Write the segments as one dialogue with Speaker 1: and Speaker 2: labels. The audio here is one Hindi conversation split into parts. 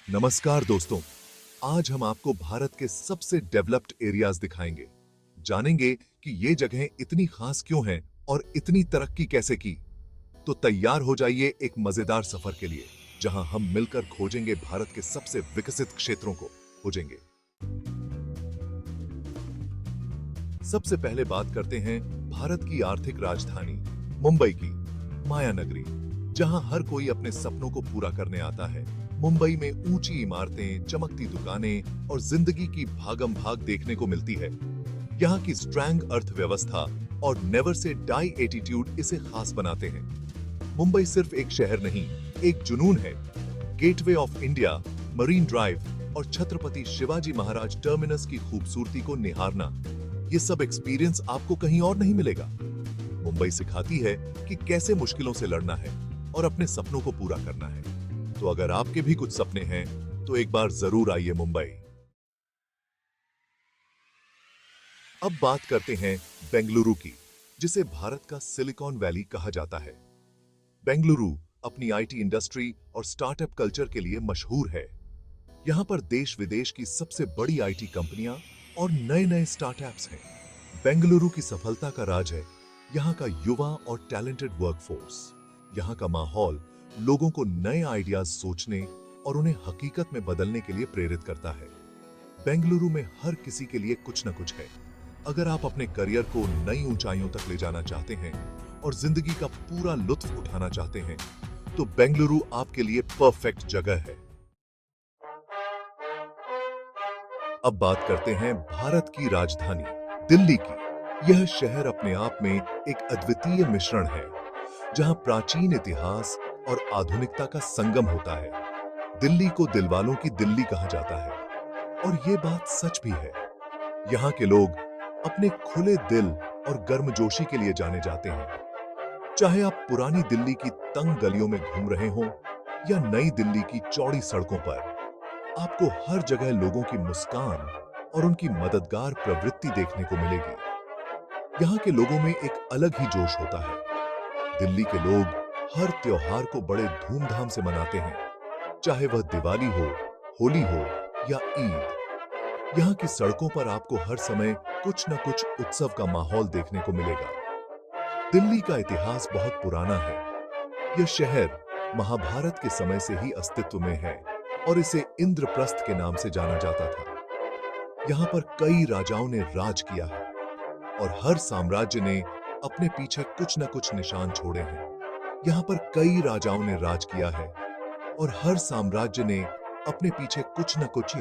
Speaker 1: नमस्कार दोस्तों। आज हम आपको भारत के सबसे डेवलप्ड एरियाज दिखाएंगे। जानेंगे कि ये जगहें इतनी खास क्यों हैं और इतनी तरक्की कैसे की। तो तैयार हो जाइए एक मजेदार सफर के लिए, जहां हम मिलकर खोजेंगे भारत के सबसे विकसित क्षेत्रों को खोजेंगे। सबसे पहले बात करते हैं भारत की आर्थिक राजधानी मुंबई की, माया नगरी, जहां हर कोई अपने सपनों को पूरा करने आता है। मुंबई में ऊंची इमारतें, चमकती दुकानें और जिंदगी की भागम भाग देखने को मिलती है। यहाँ की स्ट्रॉन्ग अर्थव्यवस्था और नेवर से डाई एटीट्यूड इसे खास बनाते हैं। मुंबई सिर्फ एक शहर नहीं, एक जुनून है। Gateway of India, marine drive और छत्रपति शिवाजी महाराज टर्मिनस की खूबसूरती को निहारना, ये सब एक्सपीरियंस आपको कहीं और नहीं मिलेगा। मुंबई सिखाती है कि कैसे मुश्किलों से लड़ना है और अपने सपनों को पूरा करना है। तो अगर आपके भी कुछ सपने हैं तो एक बार जरूर आइए मुंबई। अब बात करते हैं बेंगलुरु की, जिसे भारत का सिलिकॉन वैली कहा जाता है। बेंगलुरु अपनी आईटी इंडस्ट्री और स्टार्टअप कल्चर के लिए मशहूर है। यहां पर देश विदेश की सबसे बड़ी आईटी कंपनियां और नए नए स्टार्टअप्स हैं। बेंगलुरु की सफलता का राज है यहां का युवा और टैलेंटेड वर्कफोर्स। यहां का माहौल लोगों को नए आइडियाज सोचने और उन्हें हकीकत में बदलने के लिए प्रेरित करता है। बेंगलुरु में हर किसी के लिए कुछ न कुछ है। अगर आप अपने करियर को नई ऊंचाइयों तक ले जाना चाहते हैं और जिंदगी का पूरा लुत्फ उठाना चाहते हैं, तो बेंगलुरु आपके लिए परफेक्ट जगह है। अब बात करते हैं भारत की राजधानी दिल्ली की। यह शहर अपने आप में एक अद्वितीय मिश्रण है, जहां प्राचीन इतिहास और आधुनिकता का संगम होता है। दिल्ली को दिलवालों की दिल्ली कहा जाता है, और ये बात सच भी है। यहाँ के लोग अपने खुले दिल और गर्मजोशी के लिए जाने जाते हैं। चाहे आप पुरानी दिल्ली की तंग गलियों में घूम रहे हों या नई दिल्ली की चौड़ी सड़कों पर, आपको हर जगह लोगों की मुस्कान और उनकी मददगार प्रवृत्ति देखने को मिलेगी। यहाँ के लोगों में एक अलग ही जोश होता है। दिल्ली के लोग हर त्योहार को बड़े धूमधाम से मनाते हैं, चाहे वह दिवाली हो, होली हो या ईद। यहाँ की सड़कों पर आपको हर समय कुछ न कुछ उत्सव का माहौल देखने को मिलेगा। दिल्ली का इतिहास बहुत पुराना है। यह शहर महाभारत के समय से ही अस्तित्व में है और इसे इंद्रप्रस्थ के नाम से जाना जाता था। यहाँ पर कई राजाओं ने राज किया है और हर साम्राज्य ने अपने पीछे कुछ न कुछ निशान छोड़े हैं। यहाँ पर कई राजाओं ने राज किया है और हर साम्राज्य ने अपने पीछे कुछ न कुछ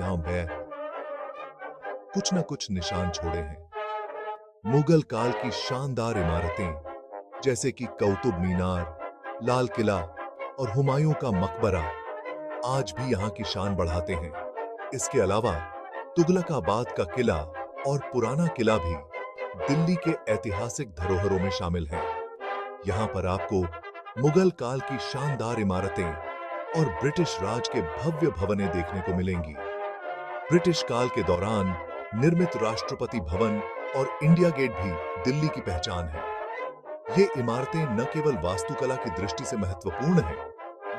Speaker 1: कुछ न कुछ निशान छोड़े हैं। मुगल काल की शानदार इमारतें जैसे कि कौतुब मीनार, लाल किला और हुमायूं का मकबरा आज भी यहाँ की शान बढ़ाते हैं। इसके अलावा तुगलकाबाद का किला और पुराना किला भी दिल्ली के ऐतिहासिक धरोहरों में शामिल है। यहाँ पर आपको मुगल काल की शानदार इमारतें और ब्रिटिश राज के भव्य भवनें देखने को मिलेंगी। ब्रिटिश काल के दौरान निर्मित राष्ट्रपति भवन और इंडिया गेट भी दिल्ली की पहचान है। ये इमारतें न केवल वास्तुकला की दृष्टि से महत्वपूर्ण हैं,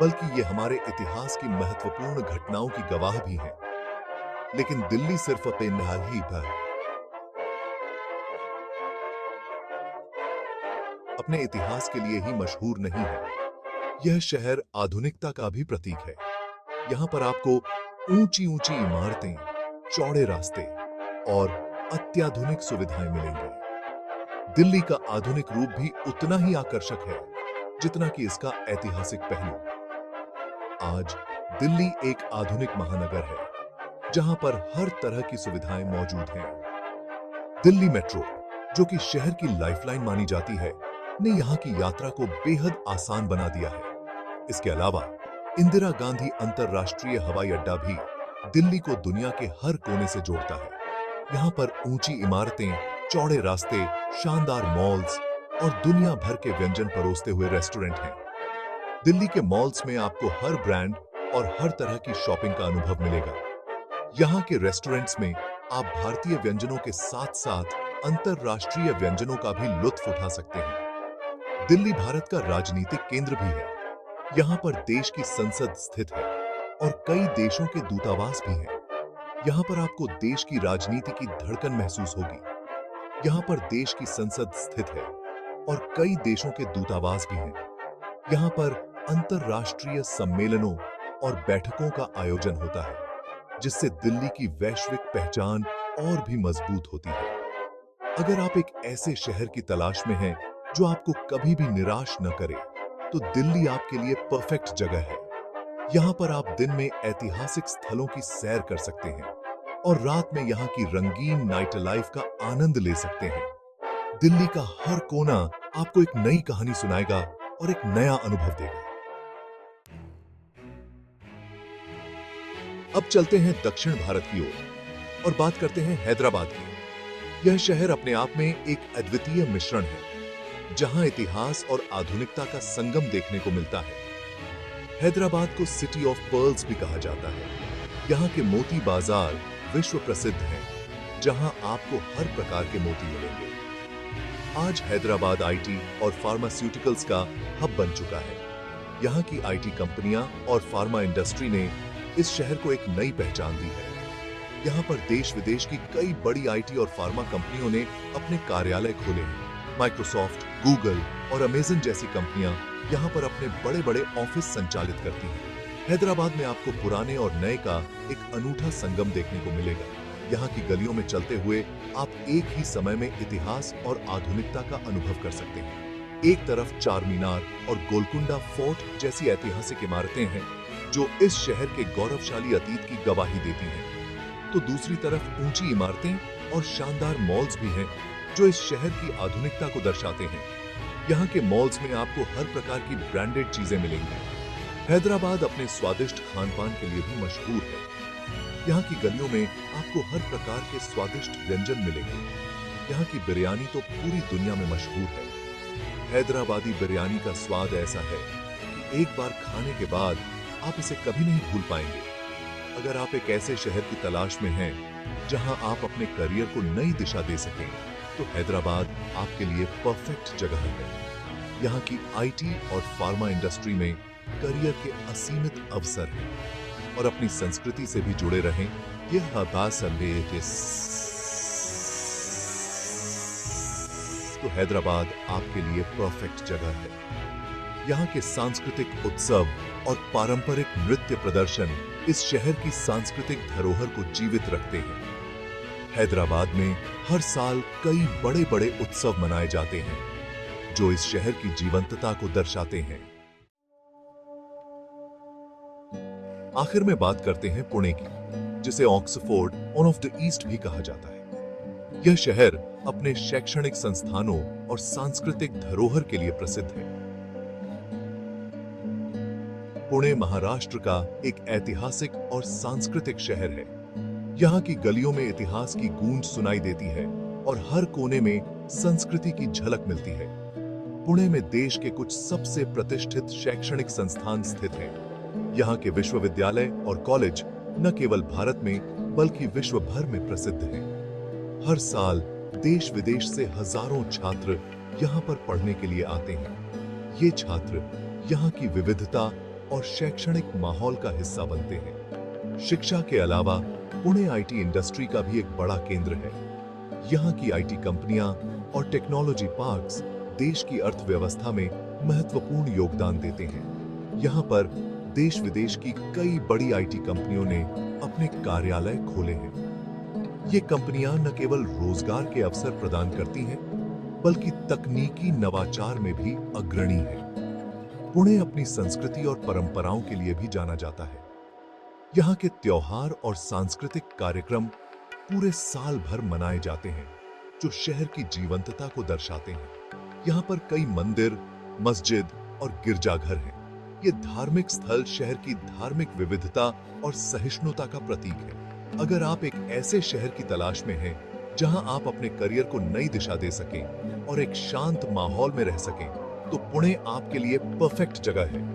Speaker 1: बल्कि ये हमारे इतिहास की महत्वपूर्ण घटनाओं की गवाह भी हैं। लेकिन दिल्ली सिर्फ अपने इतिहास के लिए ही मशहूर नहीं है। यह शहर आधुनिकता का भी प्रतीक है। यहाँ पर आपको ऊंची ऊंची इमारतें, चौड़े रास्ते और अत्याधुनिक सुविधाएं मिलेंगी। दिल्ली का आधुनिक रूप भी उतना ही आकर्षक है जितना कि इसका ऐतिहासिक पहलू। आज दिल्ली एक आधुनिक महानगर है, जहां पर हर तरह की सुविधाएं मौजूद हैं। दिल्ली मेट्रो, जो कि शहर की लाइफलाइन मानी जाती है, ने यहाँ की यात्रा को बेहद आसान बना दिया है। इसके अलावा इंदिरा गांधी अंतरराष्ट्रीय हवाई अड्डा भी दिल्ली को दुनिया के हर कोने से जोड़ता है। यहाँ पर ऊंची इमारतें, चौड़े रास्ते, शानदार मॉल्स और दुनिया भर के व्यंजन परोसते हुए रेस्टोरेंट हैं। दिल्ली के मॉल्स में आपको हर ब्रांड और हर तरह की शॉपिंग का अनुभव मिलेगा। यहाँ के रेस्टोरेंट्स में आप भारतीय व्यंजनों के साथ साथ अंतरराष्ट्रीय व्यंजनों का भी लुत्फ उठा सकते हैं। दिल्ली भारत का राजनीतिक केंद्र भी है। यहाँ पर देश की संसद स्थित है। और कई देशों के दूतावास भी हैं। यहाँ पर आपको देश की राजनीति की धड़कन महसूस होगी। यहाँ पर देश की संसद स्थित है और कई देशों के दूतावास भी हैं। यहाँ पर अंतर्राष्ट्रीय सम्मेलनों और बैठकों का आयोजन होता है, जिससे दिल्ली की वैश्विक पहचान और भी मजबूत होती है। अगर आप एक ऐसे शहर की तलाश में हैं जो आपको कभी भी निराश न करे, तो दिल्ली आपके लिए परफेक्ट जगह है। यहाँ पर आप दिन में ऐतिहासिक स्थलों की सैर कर सकते हैं और रात में यहाँ की रंगीन नाइट लाइफ का आनंद ले सकते हैं। दिल्ली का हर कोना आपको एक नई कहानी सुनाएगा और एक नया अनुभव देगा। अब चलते हैं दक्षिण भारत की ओर और बात करते हैं हैदराबाद की। यह शहर अपने आप में एक अद्वितीय मिश्रण है, जहां इतिहास और आधुनिकता का संगम देखने को मिलता है। हैदराबाद को सिटी ऑफ पर्ल्स भी कहा जाता है। यहाँ के मोती बाजार विश्व प्रसिद्ध हैं, जहां आपको हर प्रकार के मोती मिलेंगे। आज हैदराबाद आईटी और फार्मास्यूटिकल्स का हब बन चुका है। यहाँ की आईटी कंपनियां और फार्मा इंडस्ट्री ने इस शहर को एक नई पहचान दी है। यहाँ पर देश विदेश की कई बड़ी आईटी और फार्मा कंपनियों ने अपने कार्यालय खोले हैं। माइक्रोसॉफ्ट, गूगल और अमेज़न जैसी कंपनियां यहाँ पर अपने बड़े बड़े ऑफिस संचालित करती हैं। हैदराबाद में आपको पुराने और नए का एक अनूठा संगम देखने को मिलेगा। यहाँ की गलियों में चलते हुए आप एक ही समय में इतिहास और आधुनिकता का अनुभव कर सकते हैं। एक तरफ चार मीनार और गोलकुंडा फोर्ट जैसी ऐतिहासिक इमारतें हैं, जो इस शहर के गौरवशाली अतीत की गवाही देती हैं, तो दूसरी तरफ ऊंची इमारतें और शानदार मॉल्स भी हैं, जो इस शहर की आधुनिकता को दर्शाते हैं। यहाँ के मॉल्स में आपको हर प्रकार की ब्रांडेड चीजें मिलेंगी। हैदराबाद अपने स्वादिष्ट खान-पान के लिए भी मशहूर है। यहाँ की गलियों में आपको हर प्रकार के स्वादिष्ट व्यंजन मिलेंगे। यहाँ की बिरयानी तो पूरी दुनिया में मशहूर है। हैदराबादी बिरयानी का स्वाद ऐसा है कि एक बार खाने के बाद आप इसे कभी नहीं भूल पाएंगे। अगर आप एक ऐसे शहर की तलाश में हैं जहां आप अपने करियर को नई दिशा दे सकें, तो हैदराबाद आपके लिए परफेक्ट जगह है। यहाँ की आईटी और फार्मा इंडस्ट्री में करियर के असीमित अवसर हैं और अपनी संस्कृति से भी जुड़े रहें। यह तो हैदराबाद आपके लिए परफेक्ट जगह है। यहाँ के सांस्कृतिक उत्सव और पारंपरिक नृत्य प्रदर्शन इस शहर की सांस्कृतिक धरोहर को जीवित रखते हैं। हैदराबाद में हर साल कई बड़े बड़े उत्सव मनाए जाते हैं, जो इस शहर की जीवंतता को दर्शाते हैं। आखिर में बात करते हैं पुणे की, जिसे ऑक्सफोर्ड ऑफ द ईस्ट भी कहा जाता है। यह शहर अपने शैक्षणिक संस्थानों और सांस्कृतिक धरोहर के लिए प्रसिद्ध है। पुणे महाराष्ट्र का एक ऐतिहासिक और सांस्कृतिक शहर है। यहाँ की गलियों में इतिहास की गूंज सुनाई देती है और हर कोने में संस्कृति की झलक मिलती है। पुणे में देश के कुछ सबसे प्रतिष्ठित शैक्षणिक संस्थान स्थित हैं। यहाँ के विश्वविद्यालय और कॉलेज न केवल भारत में बल्कि विश्व भर में प्रसिद्ध हैं। हर साल देश विदेश से हजारों छात्र यहाँ पर पढ़ने के लिए आते हैं। ये छात्र यहाँ की विविधता और शैक्षणिक माहौल का हिस्सा बनते हैं। शिक्षा के अलावा पुणे आईटी इंडस्ट्री का भी एक बड़ा केंद्र है। यहाँ की आईटी कंपनियां और टेक्नोलॉजी पार्क्स देश की अर्थव्यवस्था में महत्वपूर्ण योगदान देते हैं। यहाँ पर देश विदेश की कई बड़ी आईटी कंपनियों ने अपने कार्यालय खोले हैं। ये कंपनियां न केवल रोजगार के अवसर प्रदान करती हैं, बल्कि तकनीकी नवाचार में भी अग्रणी है। पुणे अपनी संस्कृति और परंपराओं के लिए भी जाना जाता है। यहाँ के त्योहार और सांस्कृतिक कार्यक्रम पूरे साल भर मनाए जाते हैं, जो शहर की जीवंतता को दर्शाते हैं। यहाँ पर कई मंदिर, मस्जिद और गिरजाघर हैं। ये धार्मिक स्थल शहर की धार्मिक विविधता और सहिष्णुता का प्रतीक है। अगर आप एक ऐसे शहर की तलाश में हैं जहां आप अपने करियर को नई दिशा दे सकें और एक शांत माहौल में रह सकें, तो पुणे आपके लिए परफेक्ट जगह है।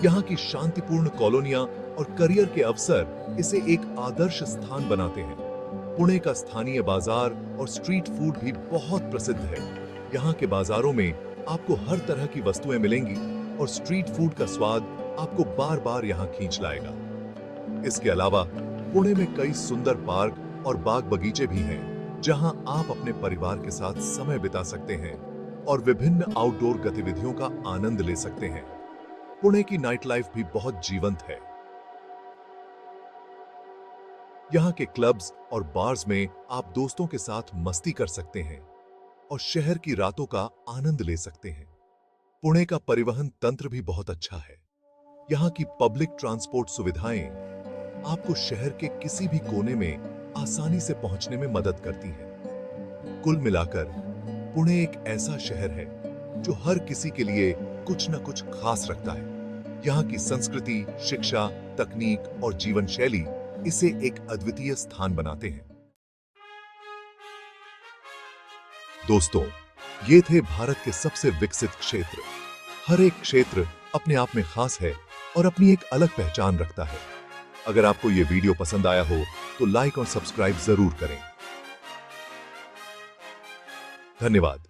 Speaker 1: यहाँ की शांतिपूर्ण कॉलोनियां और करियर के अवसर इसे एक आदर्श स्थान बनाते हैं। पुणे का स्थानीय बाजार और स्ट्रीट फूड भी बहुत प्रसिद्ध है। यहाँ के बाजारों में आपको हर तरह की वस्तुएं मिलेंगी और स्ट्रीट फूड का स्वाद आपको बार बार यहाँ खींच लाएगा। इसके अलावा पुणे में कई सुंदर पार्क और बाग बगीचे भी हैं, जहां आप अपने परिवार के साथ समय बिता सकते हैं और विभिन्न आउटडोर गतिविधियों का आनंद ले सकते हैं। पुणे की नाइट लाइफ भी बहुत जीवंत है। यहाँ के क्लब्स और बार्स में आप दोस्तों के साथ मस्ती कर सकते हैं और शहर की रातों का आनंद ले सकते हैं। पुणे का परिवहन तंत्र भी बहुत अच्छा है। यहाँ की पब्लिक ट्रांसपोर्ट सुविधाएं आपको शहर के किसी भी कोने में आसानी से पहुंचने में मदद करती हैं। कुल मिलाकर पुणे एक ऐसा शहर है जो हर किसी के लिए कुछ न कुछ खास रखता है। यहाँ की संस्कृति, शिक्षा, तकनीक और जीवन शैली इसे एक अद्वितीय स्थान बनाते हैं। दोस्तों, ये थे भारत के सबसे विकसित क्षेत्र। हर एक क्षेत्र अपने आप में खास है और अपनी एक अलग पहचान रखता है। अगर आपको ये वीडियो पसंद आया हो तो लाइक और सब्सक्राइब जरूर करें। धन्यवाद।